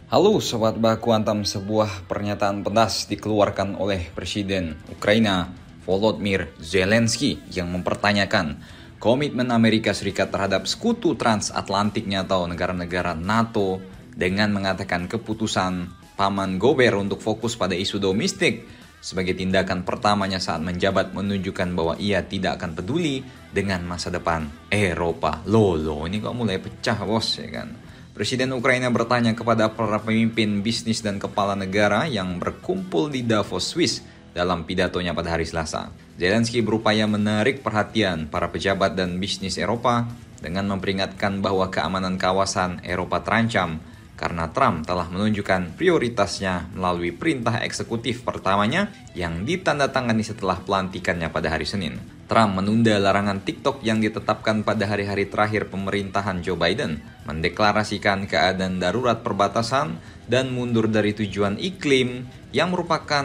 Halo Sobat Baku Hantam, sebuah pernyataan pedas dikeluarkan oleh Presiden Ukraina Volodymyr Zelensky yang mempertanyakan komitmen Amerika Serikat terhadap sekutu transatlantiknya atau negara-negara NATO dengan mengatakan keputusan Paman Gober untuk fokus pada isu domestik sebagai tindakan pertamanya saat menjabat menunjukkan bahwa ia tidak akan peduli dengan masa depan Eropa. Loh, ini kok mulai pecah bos ya kan? Presiden Ukraina bertanya kepada para pemimpin bisnis dan kepala negara yang berkumpul di Davos, Swiss dalam pidatonya pada hari Selasa. Zelensky berupaya menarik perhatian para pejabat dan bisnis Eropa dengan memperingatkan bahwa keamanan kawasan Eropa terancam karena Trump telah menunjukkan prioritasnya melalui perintah eksekutif pertamanya yang ditandatangani setelah pelantikannya pada hari Senin. Trump menunda larangan TikTok yang ditetapkan pada hari-hari terakhir pemerintahan Joe Biden, mendeklarasikan keadaan darurat perbatasan, dan mundur dari tujuan iklim yang merupakan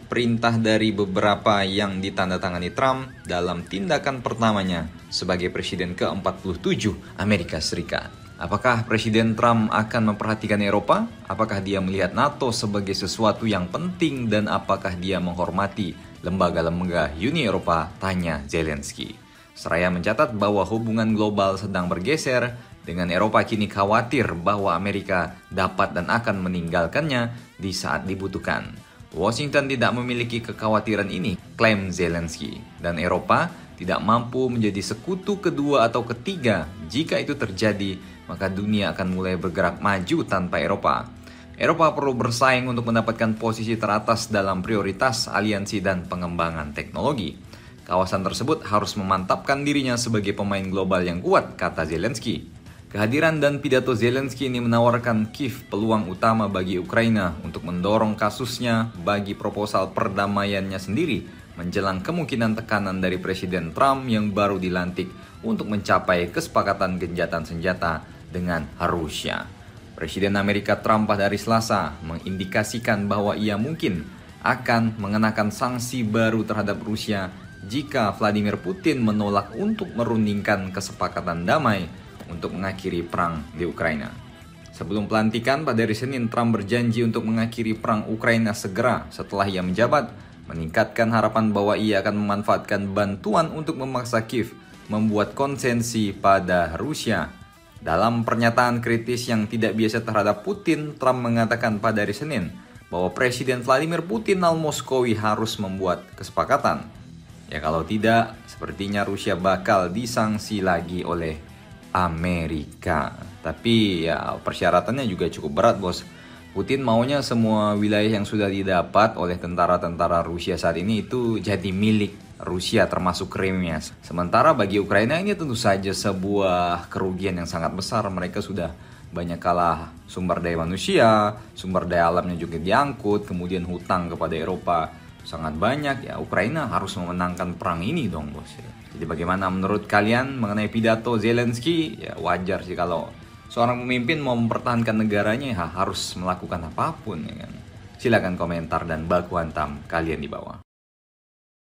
perintah dari beberapa yang ditandatangani Trump dalam tindakan pertamanya sebagai Presiden ke-47 Amerika Serikat. Apakah Presiden Trump akan memperhatikan Eropa? Apakah dia melihat NATO sebagai sesuatu yang penting dan apakah dia menghormati lembaga-lembaga Uni Eropa? Tanya Zelensky. Seraya mencatat bahwa hubungan global sedang bergeser dengan Eropa kini khawatir bahwa Amerika dapat dan akan meninggalkannya di saat dibutuhkan. Washington tidak memiliki kekhawatiran ini, klaim Zelensky, dan Eropa tidak mampu menjadi sekutu kedua atau ketiga. Jika itu terjadi, maka dunia akan mulai bergerak maju tanpa Eropa. Eropa perlu bersaing untuk mendapatkan posisi teratas dalam prioritas aliansi dan pengembangan teknologi. Kawasan tersebut harus memantapkan dirinya sebagai pemain global yang kuat, kata Zelensky. Kehadiran dan pidato Zelensky ini menawarkan Kiev peluang utama bagi Ukraina untuk mendorong kasusnya bagi proposal perdamaiannya sendiri menjelang kemungkinan tekanan dari Presiden Trump yang baru dilantik untuk mencapai kesepakatan gencatan senjata dengan Rusia. Presiden Amerika Trump pada hari Selasa mengindikasikan bahwa ia mungkin akan mengenakan sanksi baru terhadap Rusia jika Vladimir Putin menolak untuk merundingkan kesepakatan damai untuk mengakhiri perang di Ukraina. Sebelum pelantikan pada hari Senin, Trump berjanji untuk mengakhiri perang Ukraina segera setelah ia menjabat, meningkatkan harapan bahwa ia akan memanfaatkan bantuan untuk memaksa Kiev membuat konsensi pada Rusia. Dalam pernyataan kritis yang tidak biasa terhadap Putin, Trump mengatakan pada hari Senin bahwa Presiden Vladimir Putin al-Moskowi harus membuat kesepakatan. Ya kalau tidak, sepertinya Rusia bakal disanksi lagi oleh Amerika. Tapi ya persyaratannya juga cukup berat bos. Putin maunya semua wilayah yang sudah didapat oleh tentara-tentara Rusia saat ini itu jadi milik Rusia termasuk Crimea. Sementara bagi Ukraina ini tentu saja sebuah kerugian yang sangat besar. Mereka sudah banyak kalah sumber daya manusia, sumber daya alamnya juga diangkut, kemudian hutang kepada Eropa sangat banyak. Ya Ukraina harus memenangkan perang ini dong bos. Jadi bagaimana menurut kalian mengenai pidato Zelensky? Ya wajar sih kalau seorang pemimpin mau mempertahankan negaranya ya harus melakukan apapun ya kan. Silakan komentar dan baku hantam kalian di bawah.